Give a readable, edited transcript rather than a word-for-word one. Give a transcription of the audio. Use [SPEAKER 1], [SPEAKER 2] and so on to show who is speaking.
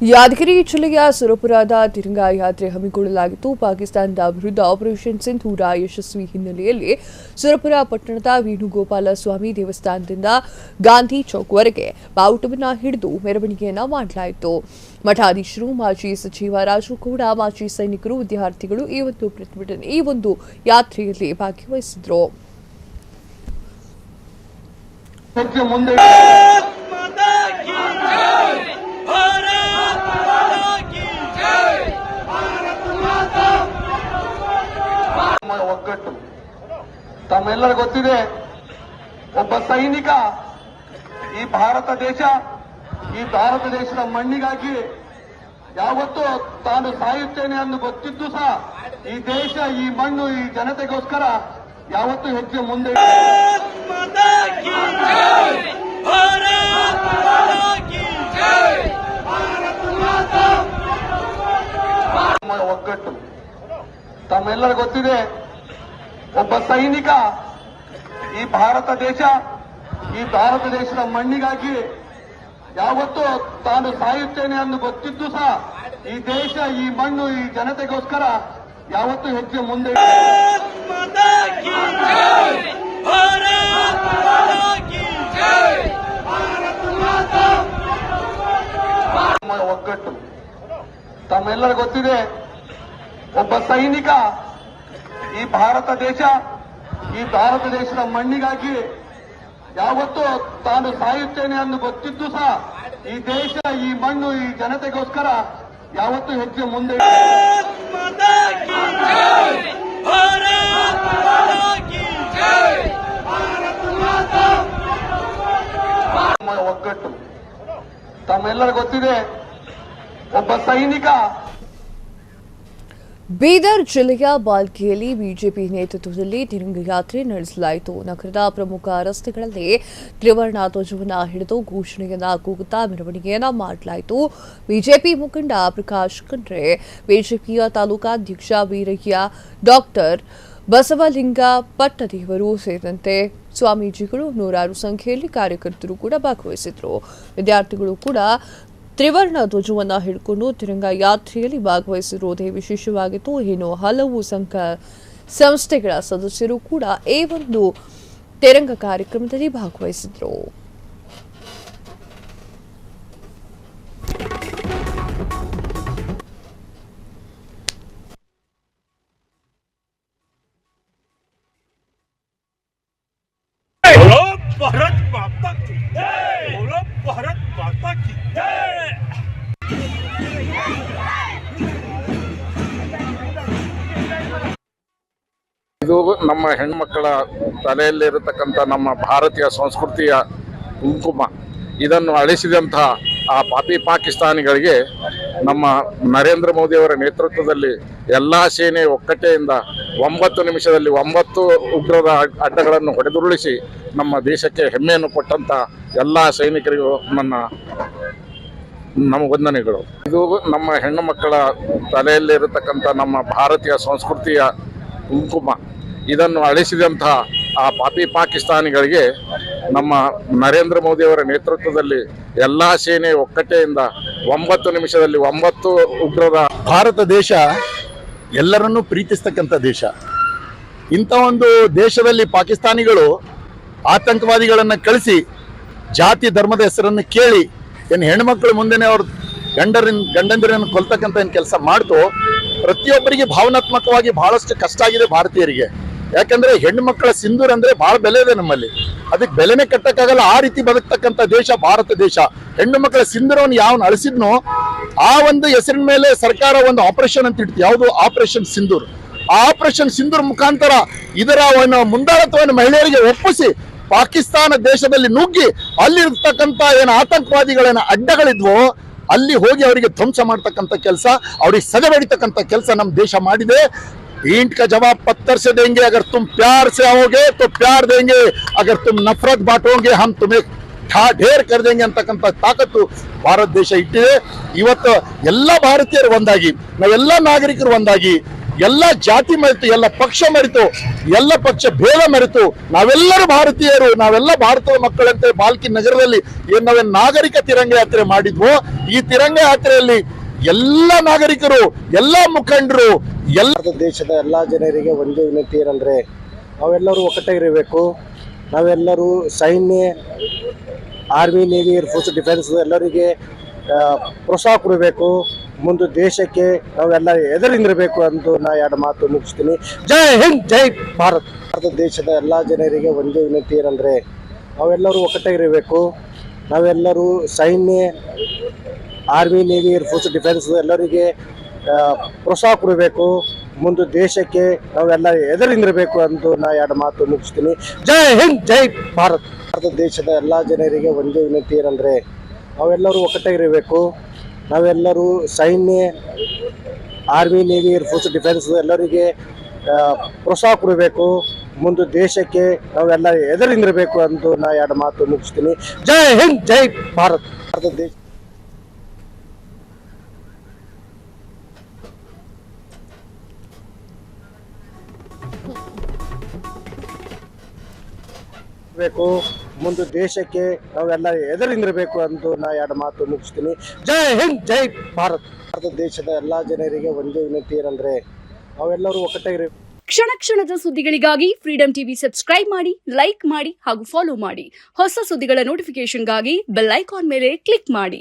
[SPEAKER 1] ಯಾದಗಿರಿ ಜಿಲ್ಲೆಯ ಸುರಪುರದ ತಿರಂಗ ಯಾತ್ರೆ ಹಮ್ಮಿಕೊಳ್ಳಲಾಗಿತ್ತು. ಪಾಕಿಸ್ತಾನದ ವಿರುದ್ಧ ಆಪರೇಷನ್ ಸಿಂಧೂರ ಯಶಸ್ವಿ ಹಿನ್ನೆಲೆಯಲ್ಲಿ ಸುರಪುರ ಪಟ್ಟಣದ ವೇಣುಗೋಪಾಲ ಸ್ವಾಮಿ ದೇವಸ್ಥಾನದಿಂದ ಗಾಂಧಿ ಚೌಕ್ವರೆಗೆ ಬಾವುಟವನ್ನು ಹಿಡಿದು ಮೆರವಣಿಗೆಯನ್ನು ಮಾಡಲಾಯಿತು. ಮಠಾಧೀಶರು, ಮಾಜಿ ಸಚಿವ ರಾಜು ಗೌಡ, ಮಾಜಿ ಸೈನಿಕರು, ವಿದ್ಯಾರ್ಥಿಗಳು ಈ ಒಂದು ಯಾತ್ರೆಯಲ್ಲಿ ಭಾಗವಹಿಸಿದರು.
[SPEAKER 2] ಒಗ್ಗಟ್ಟು ತಮ್ಮೆಲ್ಲರೂ ಗೊತ್ತಿದೆ. ಒಬ್ಬ ಸೈನಿಕ ಈ ಭಾರತ ದೇಶದ ಮಣ್ಣಿಗಾಗಿ ಯಾವತ್ತೂ ತಾನು ಸಾಯುತ್ತೇನೆ ಎಂದು ಗೊತ್ತಿದ್ದು ಸಹ ಈ ದೇಶ, ಈ ಮಣ್ಣು, ಈ ಜನತೆಗೋಸ್ಕರ ಯಾವತ್ತೂ ಹೆಜ್ಜೆ ಮುಂದೆ ಒಗ್ಗಟ್ಟು ತಮ್ಮೆಲ್ಲರೂ ಗೊತ್ತಿದೆ. ಒಬ್ಬ ಸೈನಿಕ ಈ ಭಾರತ ದೇಶದ ಮಣ್ಣಿಗಾಗಿ ಯಾವತ್ತೂ ತಾನು ಸಾಯುತ್ತೇನೆ ಎಂದು ಗೊತ್ತಿದ್ದು ಸಹ ಈ ದೇಶ, ಈ ಮಣ್ಣು, ಈ ಜನತೆಗೋಸ್ಕರ ಯಾವತ್ತೂ ಹೆಜ್ಜೆ ಮುಂದೆ ಒಗ್ಗಟ್ಟು ತಮ್ಮೆಲ್ಲರೂ ಗೊತ್ತಿದೆ. ಒಬ್ಬ ಸೈನಿಕ ಈ ಭಾರತ ದೇಶದ ಮಣ್ಣಿಗಾಗಿ ಯಾವತ್ತೂ ತಾನು ಸಾಯುತ್ತೇನೆ ಎಂದು ಗೊತ್ತಿದ್ದು ಸಹ ಈ ದೇಶ, ಈ ಮಣ್ಣು, ಈ ಜನತೆಗೋಸ್ಕರ ಯಾವತ್ತೂ ಹೆಜ್ಜೆ ಮುಂದೆ ಒಗ್ಗಟ್ಟು ತಮ್ಮೆಲ್ಲರೂ ಗೊತ್ತಿದೆ. ಒಬ್ಬ ಸೈನಿಕ.
[SPEAKER 1] ಬೀದರ್ ಜಿಲ್ಲೆಯ ಬಾಲ್ಕಿಯಲ್ಲಿ ಬಿಜೆಪಿ ನೇತೃತ್ವದಲ್ಲಿ ತಿರಂಗ ಯಾತ್ರೆ ನಡೆಸಲಾಯಿತು. ನಗರದ ಪ್ರಮುಖ ರಸ್ತೆಗಳಲ್ಲಿ ತ್ರಿವರ್ಣ ಧ್ವಜವನ್ನು ಹಿಡಿದು ಘೋಷಣೆಯನ್ನ ಕೂಗುತ್ತಾ ಮೆರವಣಿಗೆಯನ್ನ ಮಾಡಲಾಯಿತು. ಬಿಜೆಪಿ ಮುಖಂಡ ಪ್ರಕಾಶ್ ಖಂಡ್ರೆ, ಬಿಜೆಪಿಯ ತಾಲೂಕಾಧ್ಯಕ್ಷ ವೀರಯ್ಯ, ಡಾಕ್ಟರ್ ಬಸವಲಿಂಗ ಪಟ್ಟದೇವರು ಸೇರಿದಂತೆ ಸ್ವಾಮೀಜಿಗಳು, ನೂರಾರು ಸಂಖ್ಯೆಯಲ್ಲಿ ಕಾರ್ಯಕರ್ತರು ಕೂಡ ಭಾಗವಹಿಸಿದ್ರು. ವಿದ್ಯಾರ್ಥಿಗಳು ಕೂಡ ತ್ರಿವರ್ಣ ಧ್ವಜವನ್ನು ಹಿಡಿಕೊಂಡು ತಿರಂಗ ಯಾತ್ರೆಯಲ್ಲಿ ಭಾಗವಹಿಸಿರುವುದೇ ವಿಶೇಷವಾಗಿತ್ತು. ಇನ್ನು ಹಲವು ಸಂಸ್ಥೆಗಳ ಸದಸ್ಯರು ಕೂಡ ಈ ಒಂದು ತಿರಂಗ ಕಾರ್ಯಕ್ರಮದಲ್ಲಿ ಭಾಗವಹಿಸಿದ್ರು.
[SPEAKER 3] भारत माता की जय, बोलो भारत माता की जय।
[SPEAKER 4] ಇದು ನಮ್ಮ ಹೆಣ್ಮಕ್ಕಳ ತಲೆಯಲ್ಲಿರತಕ್ಕಂಥ ನಮ್ಮ ಭಾರತೀಯ ಸಂಸ್ಕೃತಿಯ ಕುಂಕುಮ. ಇದನ್ನು ಅಳಿಸಿದಂತಹ ಆ ಪಾಪಿ ಪಾಕಿಸ್ತಾನಿಗಳಿಗೆ ನಮ್ಮ ನರೇಂದ್ರ ಮೋದಿಯವರ ನೇತೃತ್ವದಲ್ಲಿ ಎಲ್ಲ ಸೇನೆ ಒಕ್ಕಟ್ಟೆಯಿಂದ 9 ನಿಮಿಷದಲ್ಲಿ 9 ಉಗ್ರರ ಅಡ್ಡಗಳನ್ನು ಹೊಡೆದುರುಳಿಸಿ ನಮ್ಮ ದೇಶಕ್ಕೆ ಹೆಮ್ಮೆಯನ್ನು ಕೊಟ್ಟಂಥ ಎಲ್ಲ ಸೈನಿಕರಿಗೂ ನಮ್ಮ ವಂದನೆಗಳು. ಇದು ನಮ್ಮ ಹೆಣ್ಣು ಮಕ್ಕಳ ತಲೆಯಲ್ಲಿರತಕ್ಕಂಥ ನಮ್ಮ ಭಾರತೀಯ ಸಂಸ್ಕೃತಿಯ ಕುಂಕುಮ. ಇದನ್ನು ಅಳಿಸಿದಂತಹ ಆ ಪಾಪಿ ಪಾಕಿಸ್ತಾನಿಗಳಿಗೆ ನಮ್ಮ ನರೇಂದ್ರ ಮೋದಿಯವರ ನೇತೃತ್ವದಲ್ಲಿ ಎಲ್ಲ ಸೇನೆ ಒಕ್ಕಟ್ಟೆಯಿಂದ 9 ನಿಮಿಷದಲ್ಲಿ 9 ಉಗ್ರರ.
[SPEAKER 5] ಭಾರತ ದೇಶ ಎಲ್ಲರನ್ನೂ ಪ್ರೀತಿಸ್ತಕ್ಕಂಥ ದೇಶ. ಇಂಥ ಒಂದು ದೇಶದಲ್ಲಿ ಪಾಕಿಸ್ತಾನಿಗಳು ಆತಂಕವಾದಿಗಳನ್ನು ಕಳಿಸಿ ಜಾತಿ ಧರ್ಮದ ಹೆಸರನ್ನು ಕೇಳಿ ಏನು ಹೆಣ್ಮಕ್ಳು ಮುಂದೆನೇ ಅವ್ರ ಗಂಡಂದಿರನ್ನು ಕೊಲ್ತಕ್ಕಂಥ ಏನು ಕೆಲಸ ಮಾಡ್ತು. ಪ್ರತಿಯೊಬ್ಬರಿಗೆ ಭಾವನಾತ್ಮಕವಾಗಿ ಬಹಳಷ್ಟು ಕಷ್ಟ ಆಗಿದೆ ಭಾರತೀಯರಿಗೆ. ಯಾಕಂದ್ರೆ ಹೆಣ್ಣು ಮಕ್ಕಳ ಸಿಂಧೂರ್ ಅಂದ್ರೆ ಬಹಳ ಬೆಲೆ ಇದೆ ನಮ್ಮಲ್ಲಿ, ಅದಕ್ಕೆ ಬೆಲೆನೇ ಕಟ್ಟಕ್ಕಾಗಲ್ಲ. ಆ ರೀತಿ ಬದುಕ್ತಕ್ಕಂಥ ದೇಶ ಭಾರತ ದೇಶ. ಹೆಣ್ಣು ಮಕ್ಕಳ ಸಿಂಧೂರವನ್ನು ಯಾವನು ಅಳಿಸಿದ್ನೋ ಆ ಒಂದು ಹೆಸರಿನ ಮೇಲೆ ಸರ್ಕಾರ ಒಂದು ಆಪರೇಷನ್ ಅಂತ ಇಡ್ತು, ಯಾವುದು ಆಪರೇಷನ್ ಸಿಂಧೂರ್. ಆ ಆಪರೇಷನ್ ಸಿಂಧೂರ್ ಮುಖಾಂತರ ಇದರ ಒಂದು ಮುಂದಾಳತ್ವವನ್ನು ಮಹಿಳೆಯರಿಗೆ ಒಪ್ಪಿಸಿ ಪಾಕಿಸ್ತಾನ ದೇಶದಲ್ಲಿ ನುಗ್ಗಿ ಅಲ್ಲಿರ್ತಕ್ಕಂಥ ಏನು ಆತಂಕವಾದಿಗಳೇನು ಅಡ್ಡಗಳಿದ್ವೋ ಅಲ್ಲಿ ಹೋಗಿ ಅವರಿಗೆ ಧ್ವಂಸ ಮಾಡ್ತಕ್ಕಂಥ ಕೆಲಸ, ಅವ್ರಿಗೆ ಸದೆ ಹೊಡಿತಕ್ಕಂಥ ಕೆಲಸ ನಮ್ಮ ದೇಶ ಮಾಡಿದೆ. ईंट का जवाब पत्थर से देंगे, अगर तुम प्यार से आओगे तो प्यार देंगे, अगर तुम नफरत बांटोगे हम तुम्हें ढेर कर देंगे ಅಂತಕ್ಕಂಥ ತಾಕತ್ತು ಭಾರತ ದೇಶ ಇಟ್ಟಿದೆ. ಇವತ್ತು ಎಲ್ಲ ಭಾರತೀಯರು ಒಂದಾಗಿ, ನಾವೆಲ್ಲ ನಾಗರಿಕರು ಒಂದಾಗಿ ಎಲ್ಲ ಜಾತಿ ಮರೆತು, ಎಲ್ಲ ಪಕ್ಷ ಮರೆತು, ಎಲ್ಲ ಪಕ್ಷ ಭೇದ ಮರೆತು ನಾವೆಲ್ಲರೂ ಭಾರತೀಯರು, ನಾವೆಲ್ಲ ಭಾರತದ ಮಕ್ಕಳಂತೆ ಬಾಲ್ಕಿ ನಗರದಲ್ಲಿ ಏನು ನಾವೇನು ನಾಗರಿಕ ತಿರಂಗ ಯಾತ್ರೆ ಮಾಡಿದ್ವೋ, ಈ ತಿರಂಗ ಯಾತ್ರೆಯಲ್ಲಿ ಎಲ್ಲ ನಾಗರಿಕರು, ಎಲ್ಲ ಮುಖಂಡರು, ಎಲ್ಲ
[SPEAKER 6] ದೇಶದ ಎಲ್ಲ ಜನರಿಗೆ ಒಂದೇ ವಿನಂತಿ ಏನಂದ್ರೆ ನಾವೆಲ್ಲರೂ ಒಕ್ಕಟ್ಟಾಗಿರಬೇಕು. ನಾವೆಲ್ಲರೂ ಸೈನ್ಯ, ಆರ್ಮಿ, ನೇವಿ, ಏರ್ಫೋರ್ಸ್, ಡಿಫೆನ್ಸ್ ಎಲ್ಲರಿಗೆ ಪ್ರೋತ್ಸಾಹ ಕೊಡಬೇಕು. ಮುಂದೆ ದೇಶಕ್ಕೆ ನಾವೆಲ್ಲ ಎದುರಿಂದಿರಬೇಕು ಅಂತ ನಾ ಎರಡು ಮಾತು ಮುಗಿಸ್ತೀನಿ. ಜೈ ಹಿಂದ್, ಜೈ ಭಾರತ್. ಭಾರತ ದೇಶದ ಎಲ್ಲ ಜನರಿಗೆ ಒಂದೇ ವಿನಂತಿ ಏನಂದ್ರೆ ನಾವೆಲ್ಲರೂ ಒಕ್ಕಟ್ಟಾಗಿರಬೇಕು. ನಾವೆಲ್ಲರೂ ಸೈನ್ಯ, ಆರ್ಮಿ, ನೇವಿ, ಏರ್ಫೋರ್ಸ್, ಡಿಫೆನ್ಸ್ ಎಲ್ಲರಿಗೆ ಪ್ರೋತ್ಸಾಹ ಕೊಡಬೇಕು. ಮುಂದೆ ದೇಶಕ್ಕೆ ನಾವೆಲ್ಲ ಎದುರಿಂದಿರಬೇಕು ಅಂತ ನಾ ಎರಡು ಮಾತು ಮುಗಿಸ್ತೀನಿ. ಜೈ ಹಿಂದ್, ಜೈ ಭಾರತ್. ಭಾರತ ದೇಶದ ಎಲ್ಲ ಜನರಿಗೆ ಒಂದೇ ವಿನಂತಿ ಏನಂದ್ರೆ ನಾವೆಲ್ಲರೂ ಒಕ್ಕಟ್ಟಾಗಿರಬೇಕು. ನಾವೆಲ್ಲರೂ ಸೈನ್ಯ, ಆರ್ಮಿ, ನೇವಿ, ಏರ್ಫೋರ್ಸ್, ಡಿಫೆನ್ಸ್ ಎಲ್ಲರಿಗೆ ಪ್ರೋತ್ಸಾಹ ಕೊಡಬೇಕು. ಮುಂದೆ ದೇಶಕ್ಕೆ ನಾವೆಲ್ಲ ಎದುರಿಂದಿರಬೇಕು ಅಂತ ನಾ ಎರಡು ಮಾತು ಮುಗಿಸ್ತೀನಿ. ಜೈ ಹಿಂದ್, ಜೈ ಭಾರತ್. ಭಾರತ ದೇಶ ಬೇಕು. ಮುಂದೆ ದೇಶಕ್ಕೆ ನಾವೆಲ್ಲ ಎದುರಿಂದಿರಬೇಕು ಅಂತ ನಾ ಎರಡು ಮಾತು ಮುಗಿಸ್ತೀನಿ. ಜೈ ಹಿಂದ್, ಜೈ ಭಾರತ್. ಭಾರತ ದೇಶದ ಎಲ್ಲ ಜನರಿಗೆ ಒಂದೇ ವಿನಂತಿ ಏನಂದ್ರೆ ನಾವೆಲ್ಲರೂ ಒಕ್ಕಟ್ಟಾಗಿರಬೇಕು.
[SPEAKER 7] ಕ್ಷಣ ಕ್ಷಣದ ಸುದ್ದಿಗಳಿಗಾಗಿ ಫ್ರೀಡಂ ಟಿವಿ ಸಬ್ಸ್ಕ್ರೈಬ್ ಮಾಡಿ, ಲೈಕ್ ಮಾಡಿ ಹಾಗೂ ಫಾಲೋ ಮಾಡಿ. ಹೊಸ ಸುದ್ದಿಗಳ ನೋಟಿಫಿಕೇಶನ್ಗಾಗಿ ಬೆಲ್ ಐಕಾನ್ ಮೇಲೆ ಕ್ಲಿಕ್ ಮಾಡಿ.